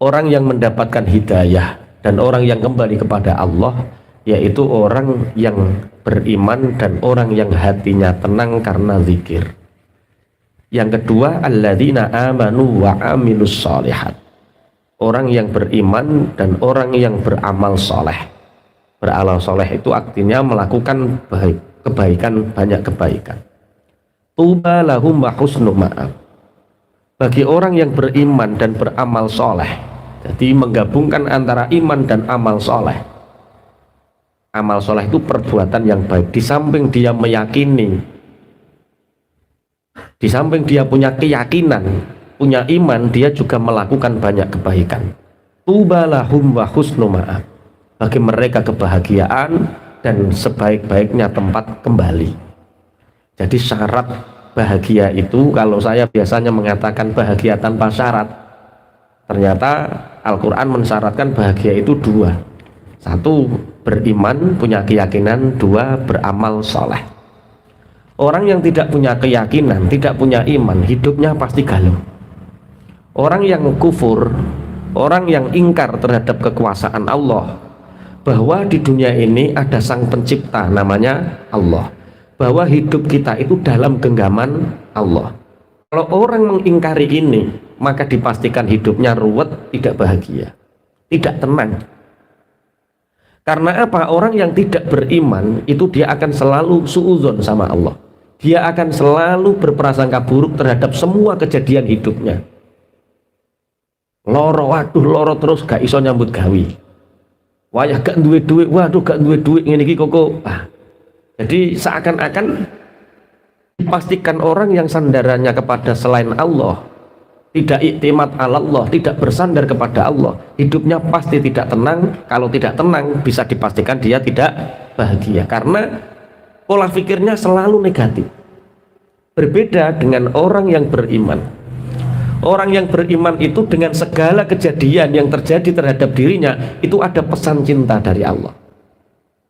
Orang yang mendapatkan hidayah dan orang yang kembali kepada Allah yaitu orang yang beriman dan orang yang hatinya tenang karena zikir. Yang kedua, alladzina amanu wa amilus shalihat. Orang yang beriman dan orang yang beramal soleh. Beramal soleh itu artinya melakukan kebaikan, banyak kebaikan. Tuba lahum wa husnu ma'ab. Bagi orang yang beriman dan beramal soleh, jadi menggabungkan antara iman dan amal soleh. Amal soleh itu perbuatan yang baik. Di samping dia meyakini, di samping dia punya keyakinan, punya iman, dia juga melakukan banyak kebaikan. Tuba lahum wa husnu ma'ab. Bagi mereka kebahagiaan dan sebaik-baiknya tempat kembali. Jadi syarat bahagia itu, kalau saya biasanya mengatakan bahagia tanpa syarat, ternyata Al-Quran mensyaratkan bahagia itu dua. Satu, beriman, punya keyakinan. Dua, beramal soleh. Orang yang tidak punya keyakinan, tidak punya iman, hidupnya pasti galau. Orang yang kufur, orang yang ingkar terhadap kekuasaan Allah, bahwa di dunia ini ada sang pencipta namanya Allah, bahwa hidup kita itu dalam genggaman Allah. Kalau orang mengingkari ini, maka dipastikan hidupnya ruwet, tidak bahagia, tidak tenang. Karena apa? Orang yang tidak beriman itu dia akan selalu suudzon sama Allah. Dia akan selalu berprasangka buruk terhadap semua kejadian hidupnya. Loro, waduh loro terus gak iso nyambut gawe. Wayah gak duwe duit, waduh gak duwe duit ngene iki kok. Jadi seakan-akan dipastikan orang yang sandarannya kepada selain Allah, tidak iktimat ala Allah, tidak bersandar kepada Allah, hidupnya pasti tidak tenang. Kalau tidak tenang, bisa dipastikan dia tidak bahagia, karena pola pikirnya selalu negatif. Berbeda dengan orang yang beriman. Orang yang beriman itu dengan segala kejadian yang terjadi terhadap dirinya, itu ada pesan cinta dari Allah.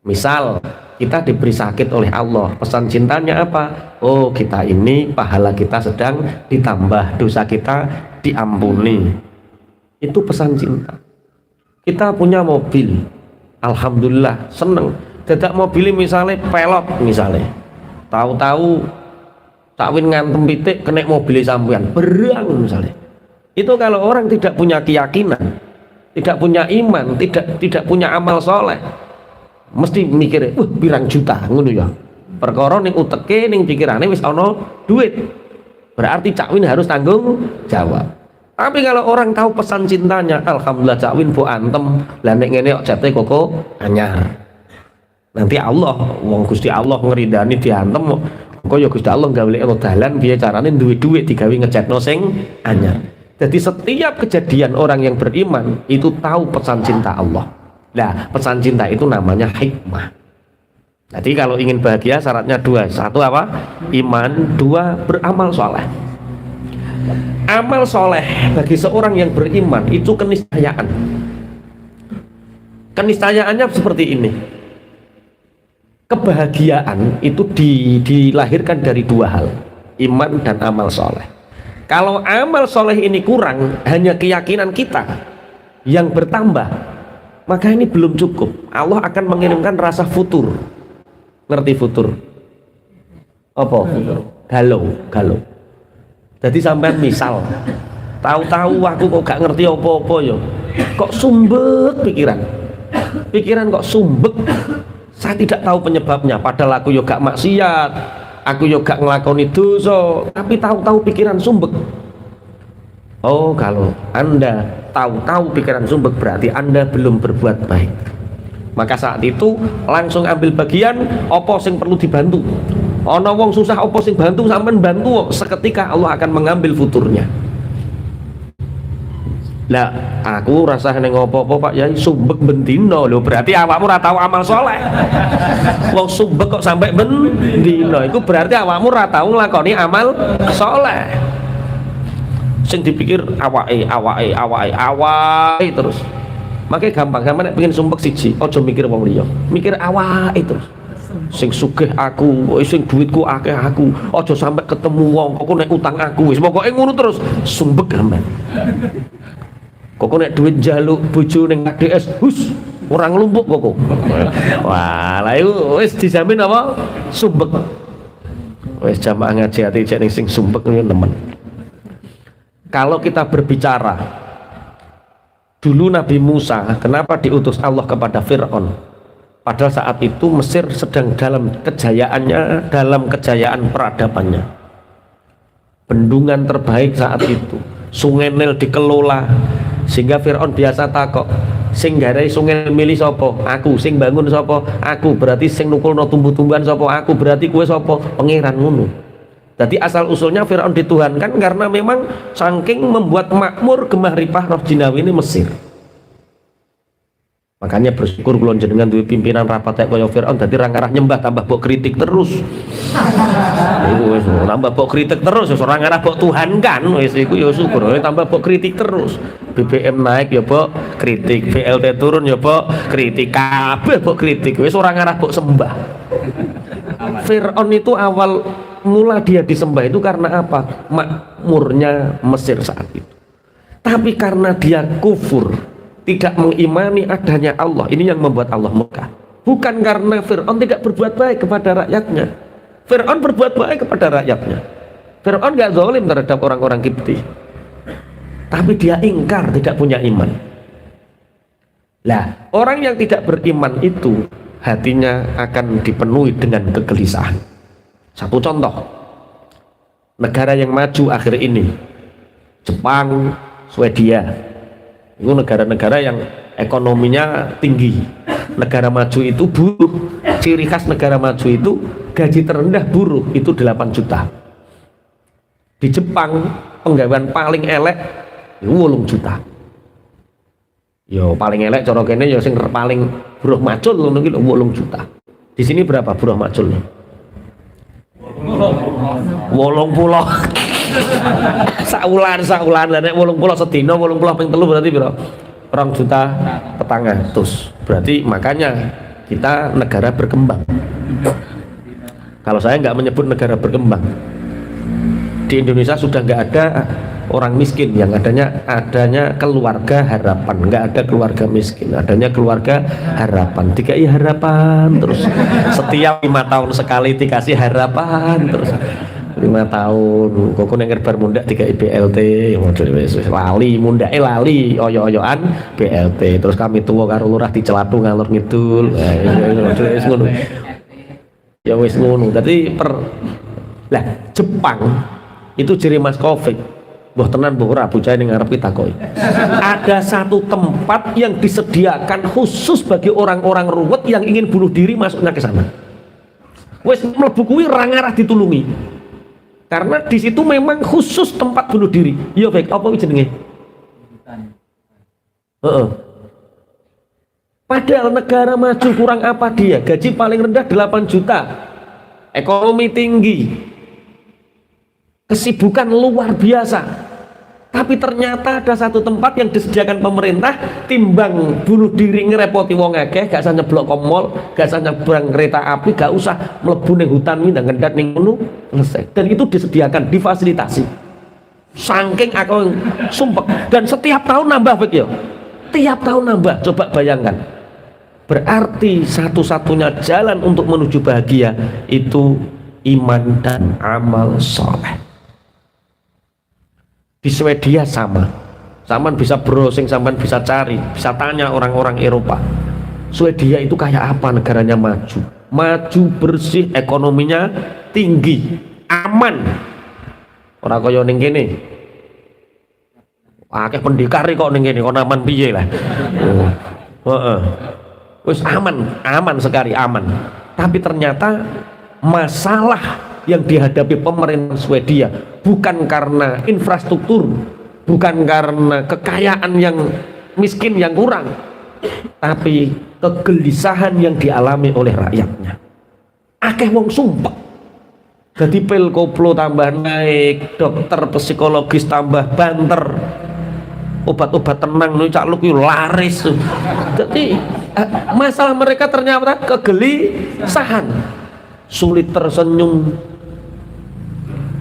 Misal kita diberi sakit oleh Allah, pesan cintanya apa? Oh, kita ini pahala kita sedang ditambah, dosa kita diampuni. Itu pesan cinta. Kita punya mobil, alhamdulillah seneng. Dadak mobil misalnya pelot misalnya, tahu-tahu takwin ngantem pitik kena mobil sampean berang misalnya. Itu kalau orang tidak punya keyakinan, tidak punya iman, tidak punya amal soleh, mesti mikir, pirang juta ngono ya. Perkara ning uteke ning pikirane wis ana duit. Berarti Cak Win harus tanggung jawab. Tapi kalau orang tahu pesan cintanya, alhamdulillah Cak Win bu antem, lah nek ngene kok jate koko anyar. Nanti Allah, wong Gusti Allah ngeridani diantem kok ya Gusti Allah gawelekno dalan piye carane duwe duit digawe ngecetno sing anyar. Jadi setiap kejadian orang yang beriman itu tahu pesan cinta Allah. Nah, pesan cinta itu namanya hikmah. Jadi kalau ingin bahagia syaratnya dua. Satu apa? Iman. Dua, beramal soleh. Amal soleh bagi seorang yang beriman itu keniscayaan. Keniscayaannya seperti ini. Kebahagiaan itu dilahirkan dari dua hal, iman dan amal soleh. Kalau amal soleh ini kurang, hanya keyakinan kita yang bertambah, maka ini belum cukup. Allah akan mengirimkan rasa futur. Ngerti futur? Apa? Galau. Jadi sampai misal tahu-tahu aku kok gak ngerti apa-apa ya, kok sumbek pikiran kok sumbek. Saya tidak tahu penyebabnya, padahal aku yo gak maksiat, aku yo gak ngelakoni dosa, tapi tahu-tahu pikiran sumbek. Oh, kalau Anda tahu-tahu pikiran sumbek berarti Anda belum berbuat baik. Maka saat itu langsung ambil bagian, apa sing perlu dibantu. Ana wong susah apa sing bantu, sampean bantu, seketika Allah akan mengambil futurnya. Lah, aku rasa neng apa-apa Pak Yai sumbek bendino lho, berarti awakmu ora tau amal soleh. Wong sumbek kok sampai bendino, itu berarti awakmu ora tau nglakoni amal soleh. Sing dipikir awake terus. Makanya gampang nek pengen sumbek siji, aja mikir wong liya, mikir awake terus. Sing sugih aku, sing duitku akeh aku, aja sampai ketemu wong kok nek utang aku, wis pokoke ngono terus sumbek gampang. Kok nek duit njaluk bojo ning KDS, hus, ora nglumpuk kok. Wah, lha iku wis dijamin apa? Sumbek. Wis jamaah ngaji ati cek ning sing sumbek niku nemen. Kalau kita berbicara dulu Nabi Musa, kenapa diutus Allah kepada Fir'aun? Padahal saat itu Mesir sedang dalam kejayaannya, dalam kejayaan peradabannya. Bendungan terbaik saat itu, Sungai Nil dikelola, sehingga Fir'aun biasa takok, sing garai sungai milih sopo? Aku. Sing bangun sopo? Aku. Berarti sing nukulno tumbuh-tumbuhan sopo? Aku. Berarti kue sopo? Pangeran ngono. Jadi asal usulnya Fir'aun dituhankan karena memang saking membuat makmur gemah ripah roh jinawi ini Mesir. Makanya bersyukur kula jenengan duwe pimpinan rapat kaya Fir'aun dadi ra ngarah nyembah tambah mbok kritik terus. Iku wis tambah mbok kritik terus wis ora ngarah mbok tuhankan wis iku ya syukur tambah mbok kritik terus. BBM naik ya mbok kritik, BLT turun ya mbok kritik, kabeh mbok kritik wis ora ngarah mbok sembah. Fir'aun itu awal mula dia disembah itu karena apa? Makmurnya Mesir saat itu. Tapi karena dia kufur, tidak mengimani adanya Allah, ini yang membuat Allah murka. Bukan karena Fir'aun tidak berbuat baik kepada rakyatnya. Fir'aun berbuat baik kepada rakyatnya. Fir'aun gak zalim terhadap orang-orang Kipti, tapi dia ingkar, tidak punya iman. Lah, orang yang tidak beriman itu hatinya akan dipenuhi dengan kegelisahan. Satu contoh, negara yang maju akhir ini, Jepang, Swedia, itu negara-negara yang ekonominya tinggi. Negara maju itu buruh, ciri khas negara maju itu gaji terendah buruh itu 8 juta. Di Jepang penggawean paling elek itu 8 juta. Yo paling elek cara kene yo sing paling buruh macul ngono iki 8 juta. Di sini berapa buruh maculnya? 80. saulan lah nek 80 sedina 80 ping 3 berarti piro? 2 juta petangah terus. Berarti makanya kita negara berkembang. Kalau saya nggak menyebut negara berkembang, di Indonesia sudah nggak ada orang miskin, yang adanya keluarga harapan. Nggak ada keluarga miskin, adanya keluarga harapan. DKI harapan terus, setiap 5 tahun sekali dikasih harapan terus. 5 tahun kok neng bar mundak DKI BLT lali mundake lali oyo-oyoan BLT, terus kami tua karo lurah dicelatu ngalor ngidul. Wis ngono ya, wis ngono. Dadi lah Jepang itu ciri Mas Covid, mbah tenan mbah ora bocah ning ngarep ditakoki. Ada satu tempat yang disediakan khusus bagi orang-orang ruwet yang ingin bunuh diri, masuknya ke sana. Wis mlebu kuwi ora ngarah ditulungi. Karena di situ memang khusus tempat bunuh diri. Iya baik, apa jenenge? Padahal negara maju kurang apa dia? Gaji paling rendah 8 juta. Ekonomi tinggi. Kesibukan luar biasa. Tapi ternyata ada satu tempat yang disediakan pemerintah, timbang bunuh diri ngerepoti wong akeh, gak usah nyeblok komol, gak usah nyebrang kereta api, gak usah mlebu ning hutan nang ngendat ning ngono, selesai. Dan itu disediakan, difasilitasi. Saking aku sumpek, dan setiap tahun nambah begitu. Tiap tahun nambah, coba bayangkan. Berarti satu-satunya jalan untuk menuju bahagia itu iman dan amal soleh. Di Swedia sama, sampean bisa browsing, sampean bisa cari, bisa tanya orang-orang Eropa. Swedia itu kayak apa negaranya? Maju, bersih, ekonominya tinggi, aman. Ora kaya ning kene. Akeh pendekar kok ning kene, kok aman piye lah. Heeh. Wis aman sekali, aman. Tapi ternyata masalah yang dihadapi pemerintah Swedia bukan karena infrastruktur, bukan karena kekayaan yang miskin yang kurang, tapi kegelisahan yang dialami oleh rakyatnya. Akeh wong sumpah. Jadi pil koplo tambah naik, dokter psikologis tambah banter, obat-obat tenang nih cak luki laris. Jadi masalah mereka ternyata kegelisahan, sulit tersenyum.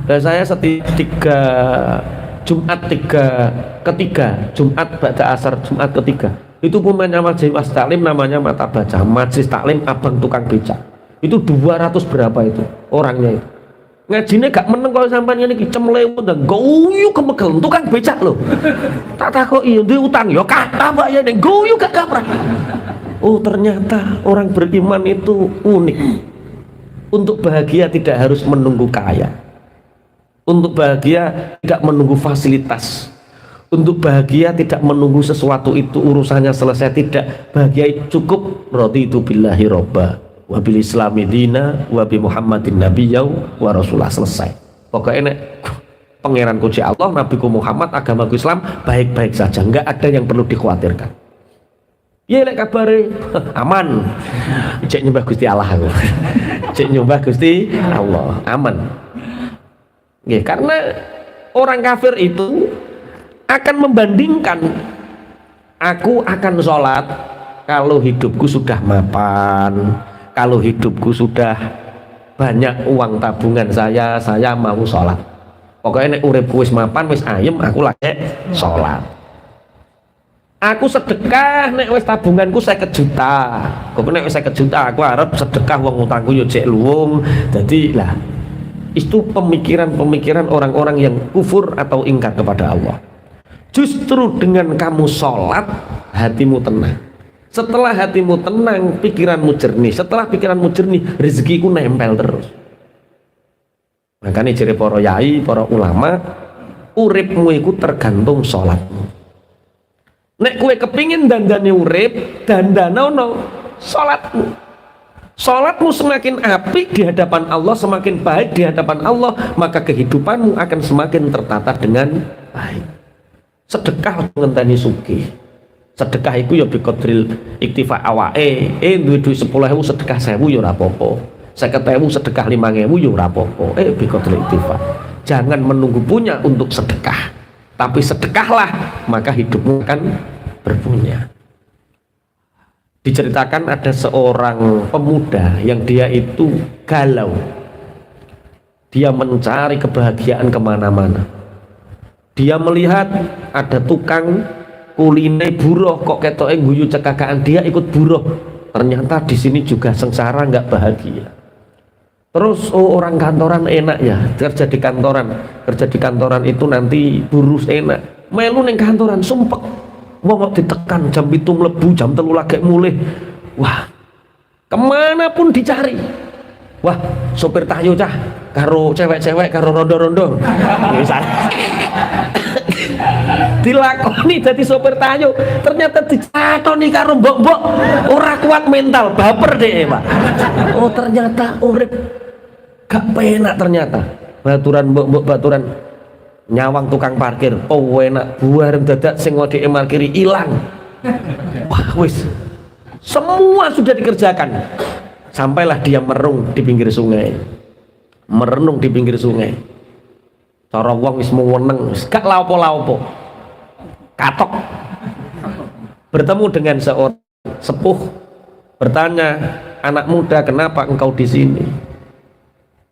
Dan saya Jumat ketiga, Jumat ba'da asar, Jumat ketiga. Itu punya majelis taklim namanya Mata Baca. Majelis taklim abang tukang becak. Itu 200 berapa itu orangnya itu. Ngajine gak meneng kalau sampean ngene iki cemlewut dan guyu kemegel tukang becak lho. Tak takoki duwe utang ya kata Pak ya ning guyu gak kaprah. Oh ternyata orang beriman itu unik. Untuk bahagia tidak harus menunggu kaya. Untuk bahagia tidak menunggu fasilitas. Untuk bahagia tidak menunggu sesuatu itu urusannya selesai, tidak. Bahagia cukup raditu billahi robba wa bil islami dina wa bi muhammadin nabiyyau wa rasulah, selesai. Pokoknya nek pangeran kunci Allah, nabiku Muhammad, agamaku Islam, baik-baik saja, enggak ada yang perlu dikhawatirkan. Ya lek kabare aman. Cek nyembah Gusti Allah aku. Cek nyembah Gusti Allah, aman. Ya, karena orang kafir itu akan membandingkan, aku akan sholat kalau hidupku sudah mapan, kalau hidupku sudah banyak uang tabungan saya mau sholat. Pokoknya nek uripku wis mapan, wis ayem, aku lagi sholat. Aku sedekah nek wis tabunganku 50 juta. Kok nek wis 50 juta aku arep sedekah wong utangku yo jek luwung. Dadi lah itu pemikiran-pemikiran orang-orang yang kufur atau ingkar kepada Allah. Justru dengan kamu sholat, hatimu tenang. Setelah hatimu tenang, pikiranmu jernih. Setelah pikiranmu jernih, rezekiku nempel terus. Makanya jere para yai, para ulama, uripmu itu tergantung sholatmu. Nek kue kepingin dandane urip, dandanono sholatmu. Sholatmu semakin apik di hadapan Allah, semakin baik di hadapan Allah, maka kehidupanmu akan semakin tertata dengan baik. Sedekah ngenteni sugih. Sedekah iku ya biqadril iktifa awake. Duwe 10.000 sedekah 1.000 ya ora apa-apa. 50.000 sedekah 5.000 ya ora apa-apa. Biqadril iktifa. Jangan menunggu punya untuk sedekah, tapi sedekahlah, maka hidupmu akan berpunya. Diceritakan ada seorang pemuda yang dia itu galau. Dia mencari kebahagiaan kemana-mana. Dia melihat ada tukang kuliner buruh, kok ketoke guyu cekakaan, dia ikut buruh. Ternyata di sini juga sengsara, nggak bahagia. Terus orang kantoran enak ya, kerja di kantoran itu nanti buruh enak. Melu ning kantoran sumpek. Wong kok ditekan jam 7 mlebu, jam 3 lagi mulih. Wah, kemana pun dicari. Wah, sopir tayo cah karo cewek-cewek karo rondo-rondo. Misalnya dilakoni jadi sopir tayo, ternyata dicatoni karo mbok-mbok, ora kuat mental, baper deh Pak. Oh ternyata urip gak penak, ternyata baturan mbok-mbok, baturan nyawang tukang parkir, oh enak, buar dadak sing ngodeke parkiri ilang. Wah wis, semua sudah dikerjakan. Sampailah dia merenung di pinggir sungai. Merenung di pinggir sungai. Cara wong wis meneng, gak laopo-laopo. Katok. Bertemu dengan seorang sepuh, bertanya, anak muda, kenapa engkau di sini?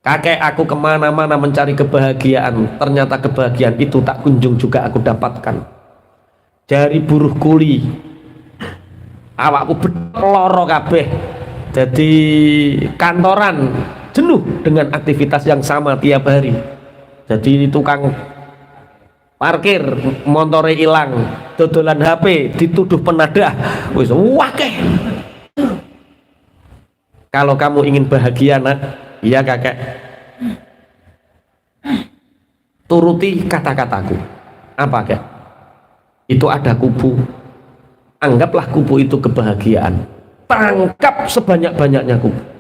Kakek, aku kemana-mana mencari kebahagiaan, ternyata kebahagiaan itu tak kunjung juga aku dapatkan. Dari buruh kuli, awakku loro kabeh. Jadi kantoran jenuh dengan aktivitas yang sama tiap hari. Jadi tukang parkir montore hilang, dodolan HP dituduh penadah, wis wakeh. Kalau kamu ingin bahagia nak, iya kakek, turuti kata-kataku. Apa kek? Itu ada kubu, anggaplah kubu itu kebahagiaan, tangkap sebanyak-banyaknya kubu.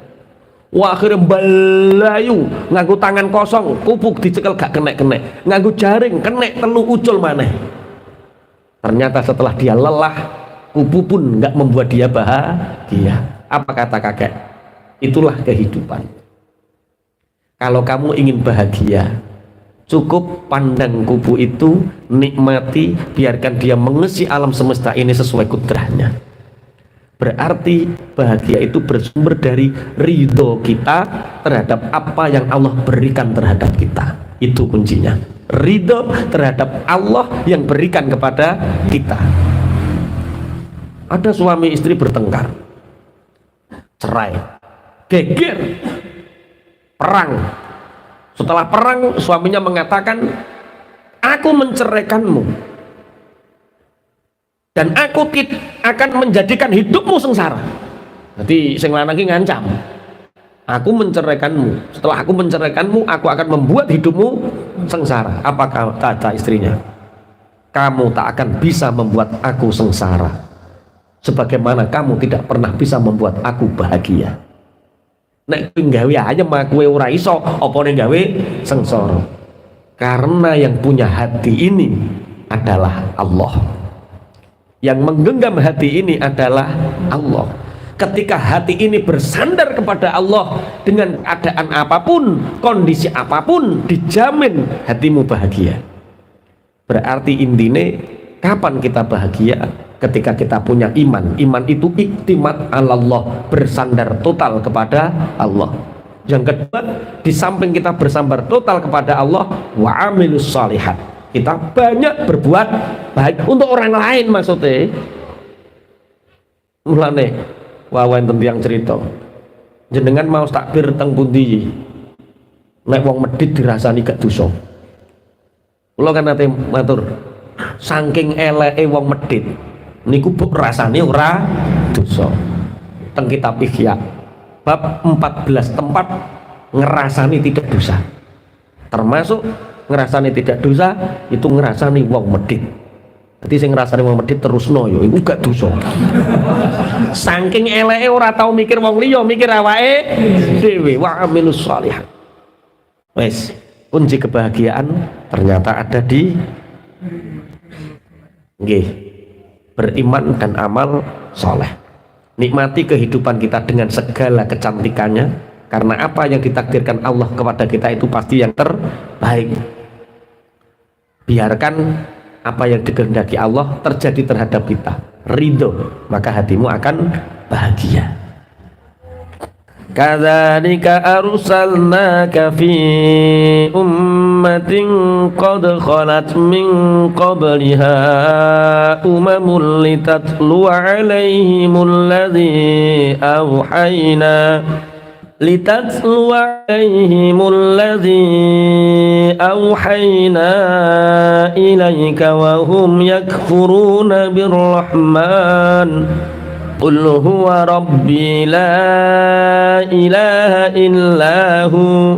Wah, akhirnya balayu nganggo tangan kosong, kubu dicekel gak kenek-kenek, nganggo jaring kenek telu ucul maneh. Ternyata setelah dia lelah, kubu pun nggak membuat dia bahagia. Apa kata kakek? Itulah kehidupan. Kalau kamu ingin bahagia, cukup pandang kubu itu, nikmati, biarkan dia mengisi alam semesta ini sesuai kudrahnya. Berarti bahagia itu bersumber dari ridho kita terhadap apa yang Allah berikan terhadap kita. Itu kuncinya. ridho terhadap Allah yang berikan kepada kita. Ada suami istri bertengkar, cerai, geger, perang. Setelah perang suaminya mengatakan, aku menceraikanmu dan aku akan menjadikan hidupmu sengsara. Jadi sing lanang iki ngancam, aku menceraikanmu, setelah aku menceraikanmu aku akan membuat hidupmu sengsara. Apa kata istrinya? Kamu tak akan bisa membuat aku sengsara sebagaimana kamu tidak pernah bisa membuat aku bahagia. Nek gawe ayem aku ora iso, apa nek gawe sengsara? Karena yang punya hati ini adalah Allah. Yang menggenggam hati ini adalah Allah. Ketika hati ini bersandar kepada Allah dengan keadaan apapun, kondisi apapun, dijamin hatimu bahagia. Berarti intinya kapan kita bahagia? Ketika kita punya iman. Iman itu iktimat Allah, bersandar total kepada Allah. Yang kedua, di samping kita bersandar total kepada Allah, wa amilus shalihat, kita banyak berbuat baik untuk orang lain. Maksudnya mulane wawan tentang cerita jenengan mau takbir teng pundi nek wong medhit dirasani gak dosa. Kula kan nate matur saking eleke wong medhit niku buk rasane ora dosa. Teng kitab Ihya bab 14 tempat ngerasani tidak dosa, termasuk ngerasani tidak dosa itu ngerasani wong medhit. Jadi sing ngrasani wong medhit terusno yo iku gak dosa. Saking eleke ora tau mikir wong liya, mikir awake dhewe. Wa amilus shalihat. Wes, kunci kebahagiaan ternyata ada di nggih, beriman dan amal soleh. Nikmati kehidupan kita dengan segala kecantikannya, karena apa yang ditakdirkan Allah kepada kita itu pasti yang terbaik. Biarkan apa yang dikehendaki Allah terjadi terhadap kita, ridho, maka hatimu akan bahagia. Kadzalika arsalnaka fi ummatin qad khalat min qabliha umamun litatlu alaihimul ladzi auhayna litatlu alaihimul ladzi auhayna ilaika wa hum yakfuruna birrahman qul huwa rabbi la ilaha illahu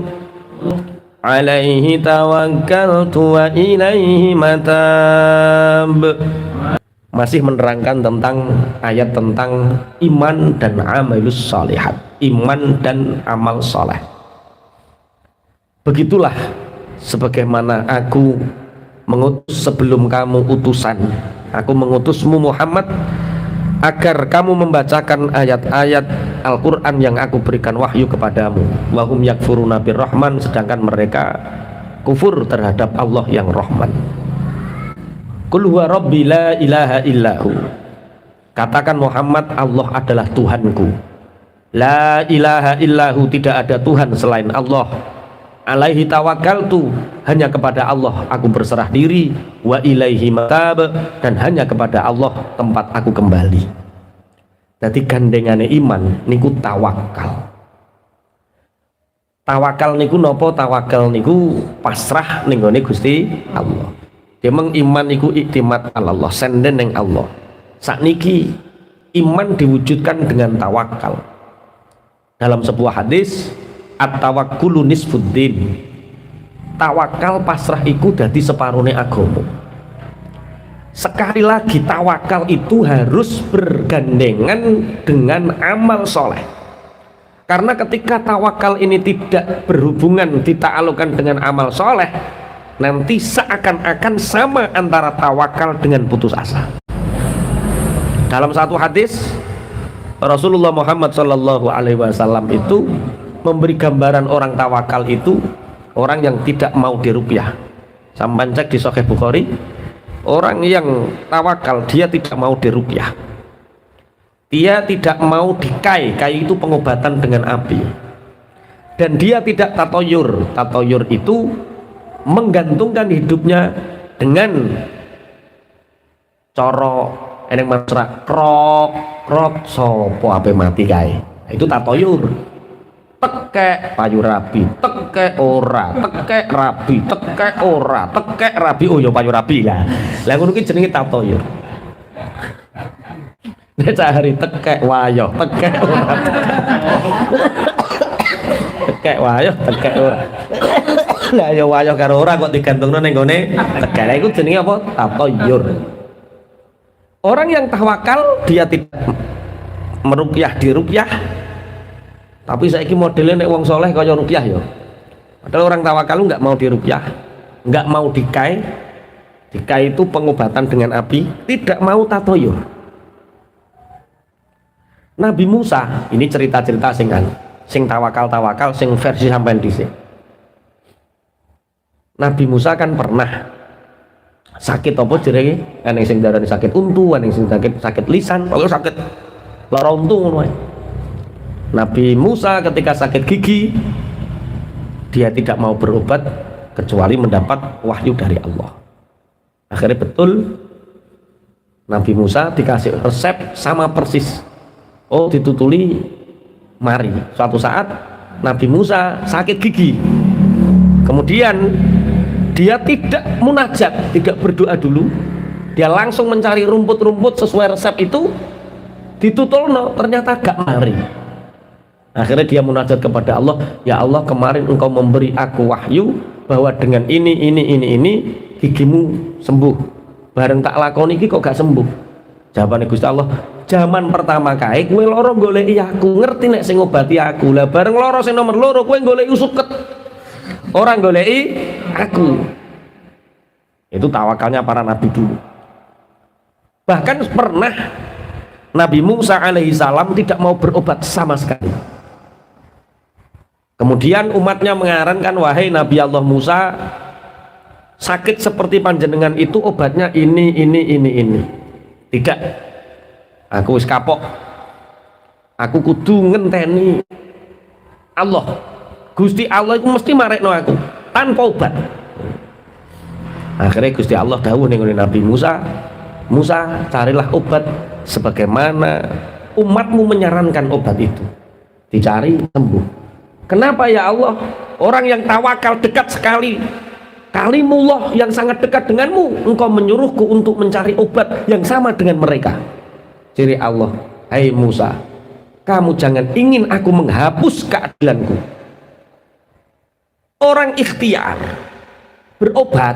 alaihi tawakkaltu wa ilaihi matab. Masih menerangkan tentang ayat tentang iman dan amalus shalihat, iman dan amal soleh. Begitulah sebagaimana aku mengutus sebelum kamu utusan, aku mengutusmu Muhammad agar kamu membacakan ayat-ayat Al-Quran yang aku berikan wahyu kepadamu. Wahum yakfuruna birrahman, sedangkan mereka kufur terhadap Allah yang Rahman. Qul huwa rabbi la ilaha illahu, katakan Muhammad, Allah adalah Tuhanku. La ilaha illahu, tidak ada Tuhan selain Allah. Alaihi tawakkaltu, hanya kepada Allah aku berserah diri. Wa ilaihi matab, dan hanya kepada Allah tempat aku kembali. Jadi gandengane iman niku tawakal. Tawakal niku nopo? Tawakal niku pasrah ning gone Gusti Allah. Demeng iman niku iktimat Allah, senden ning Allah. Sakniki iman diwujudkan dengan tawakal. Dalam sebuah hadis, at-tawakkulu nisfuddin, tawakal pasrah iku dadi separone agama. Sekali lagi, tawakal itu harus bergandengan dengan amal soleh. Karena ketika tawakal ini tidak berhubungan, dita'alukan dengan amal soleh, nanti seakan-akan sama antara tawakal dengan putus asa. Dalam satu hadis, Rasulullah Muhammad SAW itu memberi gambaran orang tawakal itu orang yang tidak mau diruqyah. Sampai cek di Sahih Bukhari, orang yang tawakal dia tidak mau diruqyah, dia tidak mau dikai, kai itu pengobatan dengan api, dan dia tidak tatoyur. Tatoyur itu menggantungkan hidupnya dengan coro eneng masra krok sopo ape mati kae. Itu tatoyur. Tekek payu rabi, tekek ora, tekek rabi, tekek ora, tekek rabi. Oh ya payu rabi lah. Lah ngono ki jenenge tatoyur. Nek cari tekek wayo, tekek ora. Tekek wayo, tekek ora. Lah ya wayo karo ora kok digantungno ning gone tekek. Lah iku jenenge apa? Tatoyur. Orang yang tawakal dia tidak meruqyah diruqyah. Tapi saiki modelnya nek wong soleh kaya ruqyah ya. Padahal orang tawakal nggak mau diruqyah, nggak mau dikai. Dikai itu pengobatan dengan api, tidak mau tatoyur. Nabi Musa, ini cerita-cerita sing tawakal, sing versi sampean dhisik. Nabi Musa kan pernah sakit apa jenenge? Ana sing darani sakit untu, ana sing sakit lisan, pokoknya sakit lara untu ngono wae. Nabi Musa ketika sakit gigi, dia tidak mau berobat kecuali mendapat wahyu dari Allah. Akhirnya betul Nabi Musa dikasih resep sama persis. Oh, ditutuli mari. Suatu saat Nabi Musa sakit gigi. Kemudian dia tidak munajat, tidak berdoa dulu. Dia langsung mencari rumput-rumput sesuai resep itu. Ditutulno, ternyata gak mari. Akhirnya dia munajat kepada Allah, ya Allah, kemarin engkau memberi aku wahyu bahwa dengan ini gigimu sembuh. Bareng tak lakoni iki kok gak sembuh. Jawabannya Gusti Allah, zaman pertama kae kowe loro goleki aku, ngerti nek sing ngobati aku. Lah bareng loro sing nomor loro kowe goleki suket. Orang goleki aku. Itu tawakalnya para nabi dulu. Bahkan pernah Nabi Musa alaihissalam tidak mau berobat sama sekali. Kemudian umatnya mengarankan, wahai Nabi Allah Musa, sakit seperti panjenengan itu obatnya ini. Tidak, aku wis kapok, aku kudu ngenteni Allah. Gusti Allah itu mesti marekno aku tanpa obat. Akhirnya Gusti Allah dawuh ning Nabi Musa, Musa, carilah obat sebagaimana umatmu menyarankan obat itu. Dicari, sembuh. Kenapa ya Allah? Orang yang tawakal dekat sekali, kalimullah yang sangat dekat denganmu, engkau menyuruhku untuk mencari obat yang sama dengan mereka. Ciri Allah, hai Musa, kamu jangan ingin aku menghapus keadilanku. Orang ikhtiar berobat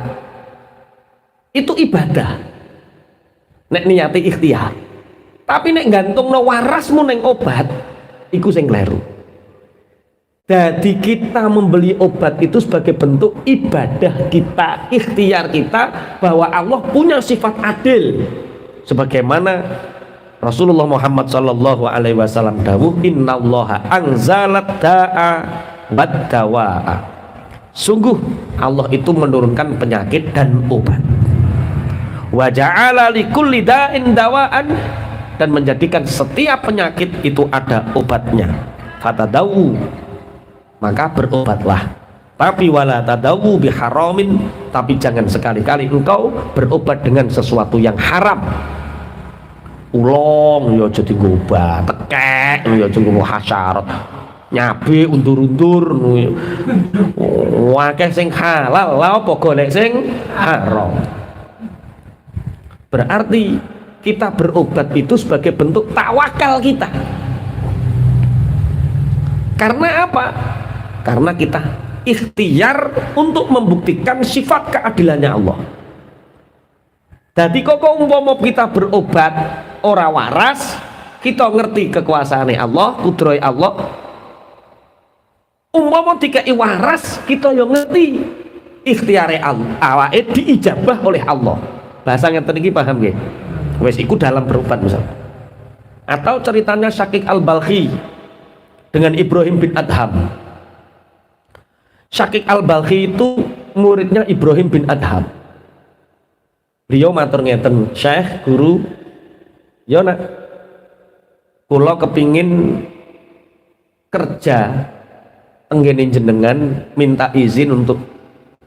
itu ibadah. Nek niati ikhtiar, tapi nek gantungno warasmu neng obat, iku sing kleru. Jadi kita membeli obat itu sebagai bentuk ibadah kita, ikhtiar kita bahwa Allah punya sifat adil. Sebagaimana Rasulullah Muhammad sallallahu alaihi wasallam dawuh, innallaha anzalat da'a bad dawa'a. Sungguh Allah itu menurunkan penyakit dan obat. Wa ja'ala likulli da'in dawa'an, dan menjadikan setiap penyakit itu ada obatnya. Fatadawu, maka berobatlah. Tapi wala tadawu biharamin, tapi jangan sekali-kali engkau berobat dengan sesuatu yang haram. Ulong ya jadi goba, tekek ya jadi hasyarat, nyabe undur-undur wakeh sing halal lah apa golek sing haram. Berarti kita berobat itu sebagai bentuk tawakal kita. Karena apa? Karena kita ikhtiar untuk membuktikan sifat keadilannya Allah. Jadi kok umpama kita berobat ora waras, kita ngerti kekuasaane Allah, kudrohe Allah. Umpama dikai waras, kita yo ngerti ikhtiare Allah, awake diijabah oleh Allah. Bahasa ngeten iki paham nggih? Wes iku dalam berobat misal. Atau ceritanya Syakik Al-Balkhi dengan Ibrahim bin Adham. Syakik Al-Balkhi itu muridnya Ibrahim bin Adham. Beliau matur ngeten, Syekh, guru, ya nak, kula kepingin kerja tenggene jenengan, minta izin untuk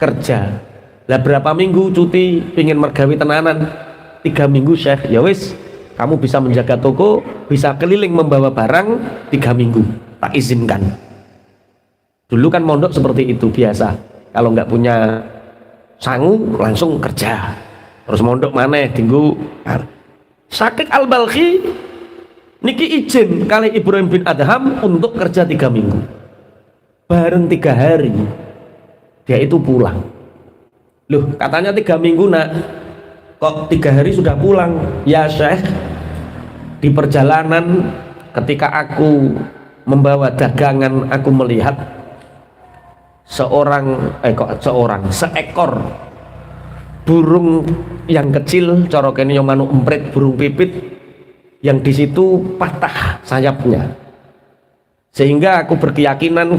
kerja. Lah berapa minggu cuti pingin mergawi tenanan? 3 minggu Syekh. Ya wis, kamu bisa menjaga toko, bisa keliling membawa barang 3 minggu, tak izinkan. Dulu kan mondok seperti itu biasa. Kalau nggak punya sangu langsung kerja. Terus mondok maneh dinggo. Syakik Al-Balkhi niki izin kali Ibrahim bin Adham untuk kerja 3 minggu. Bareng 3 hari dia itu pulang. Loh, katanya 3 minggu nak, kok 3 hari sudah pulang? Ya Syekh, di perjalanan ketika aku membawa dagangan, aku melihat seekor burung yang kecil, cara kene yo manuk emprit, burung pipit, yang di situ patah sayapnya, sehingga aku berkeyakinan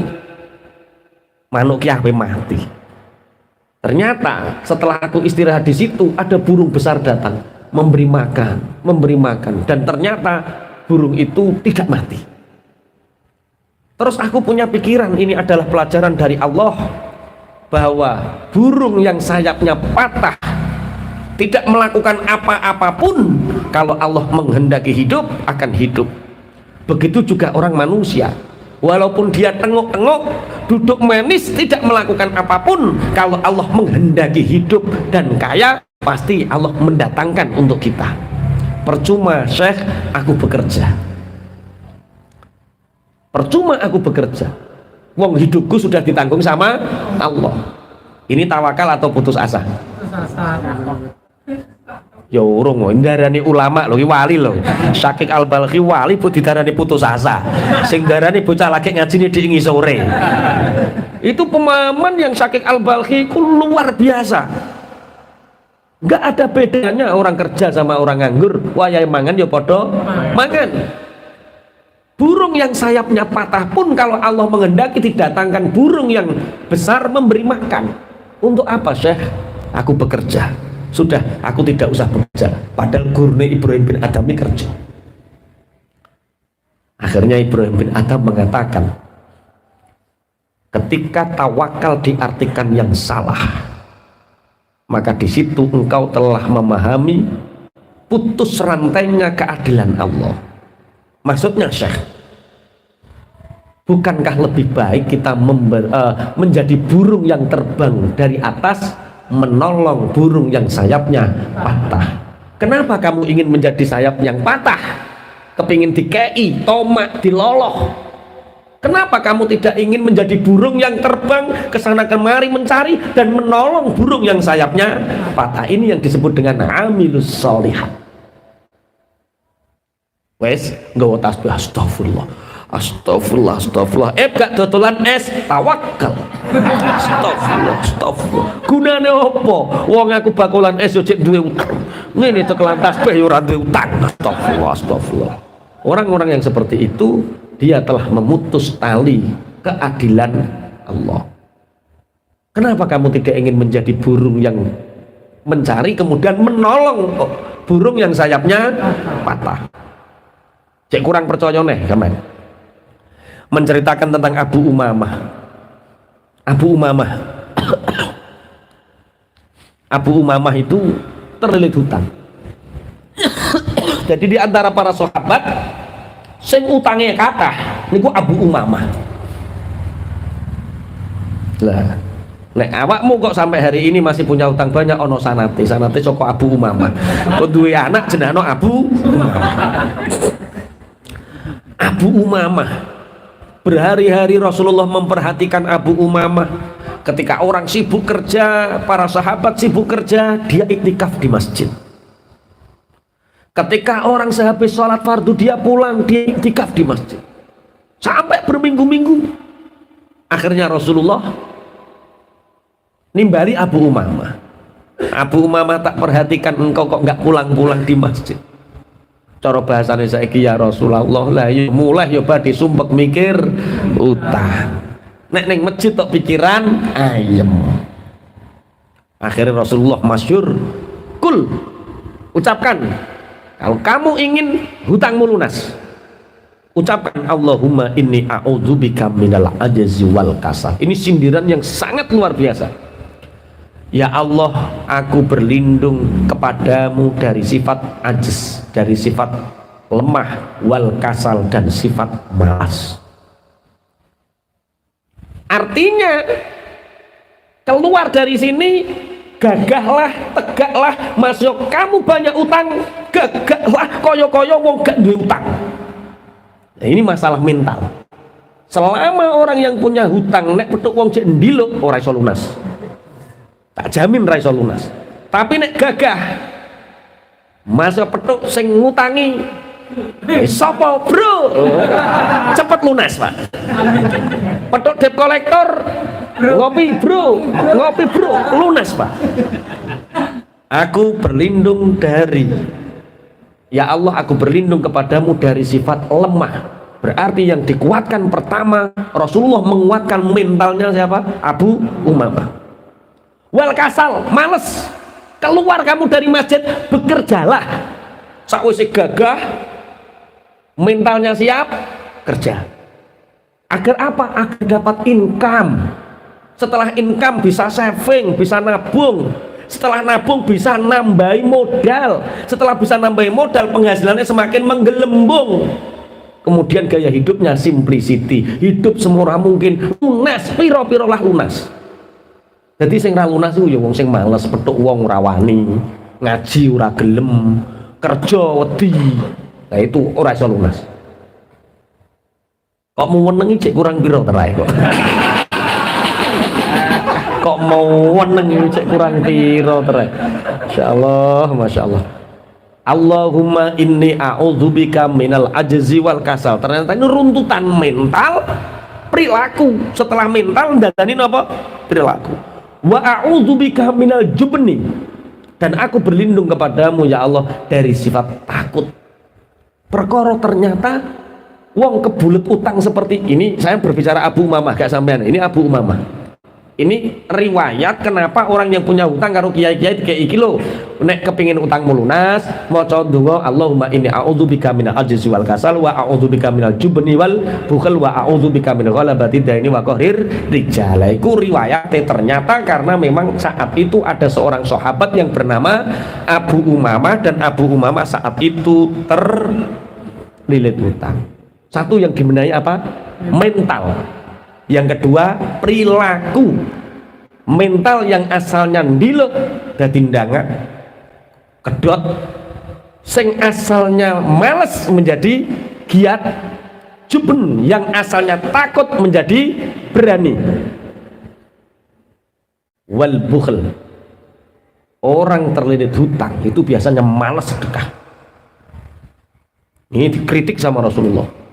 manuk ki ape mati. Ternyata setelah aku istirahat di situ, ada burung besar datang memberi makan, dan ternyata burung itu tidak mati. Terus aku punya pikiran, ini adalah pelajaran dari Allah bahwa burung yang sayapnya patah tidak melakukan apa-apapun, kalau Allah menghendaki hidup akan hidup. Begitu juga orang manusia, walaupun dia tengok-tengok, duduk manis, tidak melakukan apapun, kalau Allah menghendaki hidup dan kaya, pasti Allah mendatangkan untuk kita. Percuma Syekh aku bekerja, percuma aku bekerja, wong hidupku sudah ditanggung sama Allah. Ini tawakal atau putus asa? Ya urung, ndarani ulama lho, wali lho. Syakik Al-Balkhi wali bu didarani putus asa. Sing darani bocah lagi ngajine di sore. Itu pemahaman yang Syakik Al-Balkhi ku luar biasa. Enggak ada bedanya orang kerja sama orang nganggur. Wayahe mangan ya padha mangan. Burung yang sayapnya patah pun kalau Allah menghendaki didatangkan burung yang besar memberi makan. Untuk apa Syekh? Aku bekerja. Sudah, aku tidak usah bekerja. Padahal gurune Ibrahim bin Adham ini kerja. Akhirnya Ibrahim bin Adham mengatakan, ketika tawakal diartikan yang salah, maka di situ engkau telah memahami putus rantainya keadilan Allah. Maksudnya Syekh, bukankah lebih baik kita menjadi burung yang terbang dari atas, menolong burung yang sayapnya patah? Kenapa kamu ingin menjadi sayap yang patah? Kepingin dikei, tomak, diloloh. Kenapa kamu tidak ingin menjadi burung yang terbang kesana kemari mencari dan menolong burung yang sayapnya patah? Ini yang disebut dengan amilus sholihat. Wes, nggawa tasbih astagfirullah. Astagfirullah, astagfirullah. Gak dodolan es, tawakal. Astagfirullah. Gunane apa? Wong aku bakulan es yo cek duwe utang. Ngene tekelan tasbih yo ora duwe utang. Astagfirullah. Orang-orang yang seperti itu, dia telah memutus tali keadilan Allah. Kenapa kamu tidak ingin menjadi burung yang mencari kemudian menolong burung yang sayapnya patah? Cek kurang percaya nih kamen. Menceritakan tentang Abu Umamah. Abu Umamah itu terlilit hutang. Jadi di antara para sahabat sing utangnya kathah niku Abu Umamah. Lah, nek awakmu kok sampai hari ini masih punya utang banyak, ono sanate saka Abu Umamah. Kok duwe anak jenengno Abu Umamah. Abu Umamah, berhari-hari Rasulullah memperhatikan Abu Umamah. Ketika orang sibuk kerja, para sahabat sibuk kerja, dia iktikaf di masjid. Ketika orang sehabis sholat fardu dia pulang, dia iktikaf di masjid sampai berminggu-minggu. Akhirnya Rasulullah nimbali Abu Umamah. Abu Umamah, tak perhatikan engkau kok nggak pulang-pulang di masjid. Cara bahasane saiki, ya Rasulullah, lah yo mulai yo badhe sumpek mikir utang. Nek ning masjid tok pikiran ayem. Akhirnya Rasulullah masyhur, kul, ucapkan, kalau kamu ingin hutangmu lunas, ucapkan Allahumma inni a'udzubika minal ajzi wal kasal. Ini sindiran yang sangat luar biasa. Ya Allah, aku berlindung kepadamu dari sifat ajis, dari sifat lemah, wal kasal, dan sifat malas. Artinya keluar dari sini, gagahlah, tegaklah. Masuk kamu banyak utang, gagahlah, koyo-koyo wong gak duwe utang. Nah, ini masalah mental. Selama orang yang punya hutang nek petuk wong cek ndiluk ora iso lunas, tak jamin ora iso lunas. Tapi nek gagah masuk petuk sing ngutangi sapa bro, cepet lunas Pak. Petuk debt kolektor ngopi bro, lunas Pak. Aku berlindung dari, ya Allah, aku berlindung kepadamu dari sifat lemah. Berarti yang dikuatkan pertama, Rasulullah menguatkan mentalnya siapa? Abu Umamah. Wal kasal, males. Keluar kamu dari masjid, bekerjalah. Sakwise gagah, mentalnya siap, kerja. Agar apa? Agar dapat income. Setelah income bisa saving, bisa nabung. Setelah nabung bisa nambahi modal. Setelah bisa nambahi modal, penghasilannya semakin menggelembung. Kemudian gaya hidupnya simplicity, hidup semurah mungkin, lunas, piro-piro lah lunas. Jadi sing ra lunas itu ya wong sing males, petuk wong ora wani, ngaji ora gelem, kerja wedi. Nah itu ora iso lunas. Kok mau wenengi cek kurang piro terae kok. Kok mau wenengi cek kurang piro terae. Masyaallah, masyaallah. Allahumma inni a'udzubika minal ajzi wal kasal. Ternyata ini runtutan mental, perilaku. Setelah mental ndadani apa? Perilaku. Wa a'udzubika minal jubni. Dan aku berlindung kepadamu ya Allah dari sifat takut. Perkara ternyata wong kebulet utang seperti ini. Saya berbicara Abu Umamah gak sampean. Ini Abu Umamah. Ini riwayat kenapa orang yang punya hutang karo kiai-kiai kayak iki lho, nek kepingin utangmu lunas maca donga Allahumma inni a'udzubika minal ajzi wal kasal wa a'udzubika minal jubni wal bukhl wa a'udzubika min ghalabati daini wa qahrir rijal. Iku riwayat ternyata karena memang saat itu ada seorang sahabat yang bernama Abu Umamah, dan Abu Umamah saat itu terlilit hutang. Satu yang dibenahi apa? Mental. Yang kedua, perilaku. Mental yang asalnya ndiluk dadi ndangak kedot, sing asalnya males menjadi giat, juben yang asalnya takut menjadi berani. Wal bukhl, orang terlilit hutang itu biasanya malas sedekah. Ini dikritik sama Rasulullah.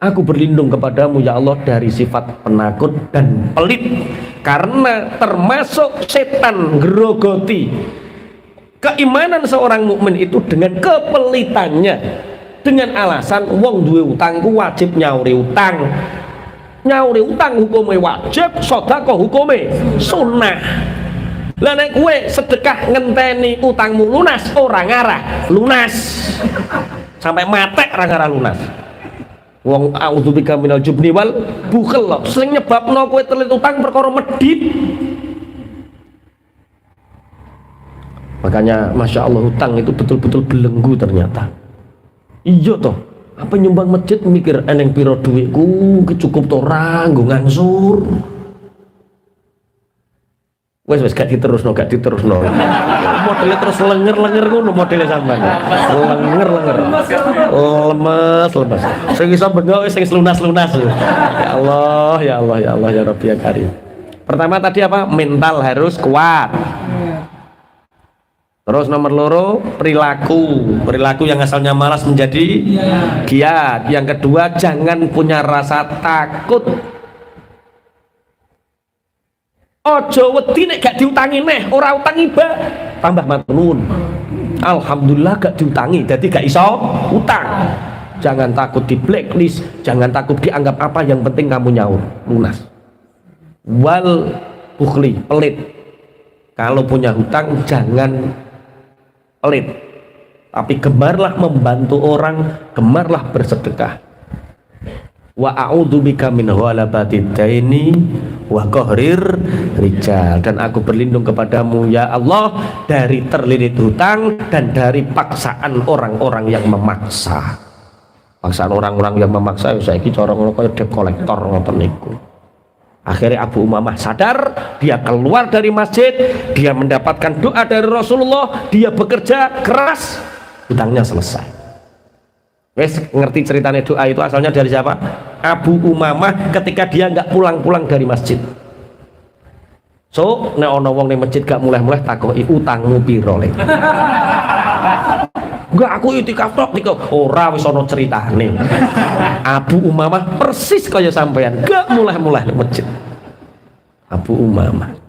Aku berlindung kepadamu ya Allah dari sifat penakut dan pelit, karena termasuk setan gerogoti keimanan seorang mukmin itu dengan kepelitannya, dengan alasan wong duwe utang ku wajib nyauri utang. Nyauri utang hukumnya wajib, sedekah hukumnya sunnah. Lah nek kowe sedekah ngenteni utangmu lunas, ora ngarah lunas. Sampai matek ora ngarah lunas. Wong a'udzubika minal jubni wal bukhl lho, sing nyebabno kowe terlilit utang perkara medhit. Makanya Masya Allah hutang itu betul-betul belenggu ternyata. Iya toh, apa nyumbang masjid mikir eneng piro duitku cukup to ora nggo ngangsur. Wes gak diterusno. Modelnya terus lenger ngono modelnya sampean. Lenger. Lemes. Sing iso bengok sing lunas. Ya Allah ya Rabbi ya Karim. Pertama tadi apa? Mental harus kuat. Terus nomor loro, perilaku yang asalnya malas menjadi giat. Yang kedua, jangan punya rasa takut. Ojo wedi nek gak diutangi neh, ora utang iba, tambah matur nuwun. Alhamdulillah gak diutangi, jadi gak iso utang. Jangan takut di blacklist, jangan takut dianggap apa, yang penting kamu nyaur lunas. Wal bukhli, pelit. Kalau punya hutang jangan pelit, tapi gemarlah membantu orang, gemarlah bersedekah. wa a'udzubika min ghalabatid daini wa qahrir rijal, dan aku berlindung kepadamu ya Allah dari terlilit hutang dan dari paksaan orang-orang yang memaksa. Paksaan orang-orang yang memaksa saiki cara ngono kaya debt collector ngoten niku. Akhirnya Abu Umamah sadar, dia keluar dari masjid, dia mendapatkan doa dari Rasulullah, dia bekerja keras, hutangnya selesai. Wes ngerti ceritanya doa itu asalnya dari siapa? Abu Umamah ketika dia nggak pulang-pulang dari masjid. So, nek ana wong ning masjid gak mulai-mulai takoki utangmu piro le. Enggak, aku itikaf tok niku. Ora wis ana ceritane. Abu Umamah persis kaya sampean, gak mulai-mulai ning masjid. Abu Umamah.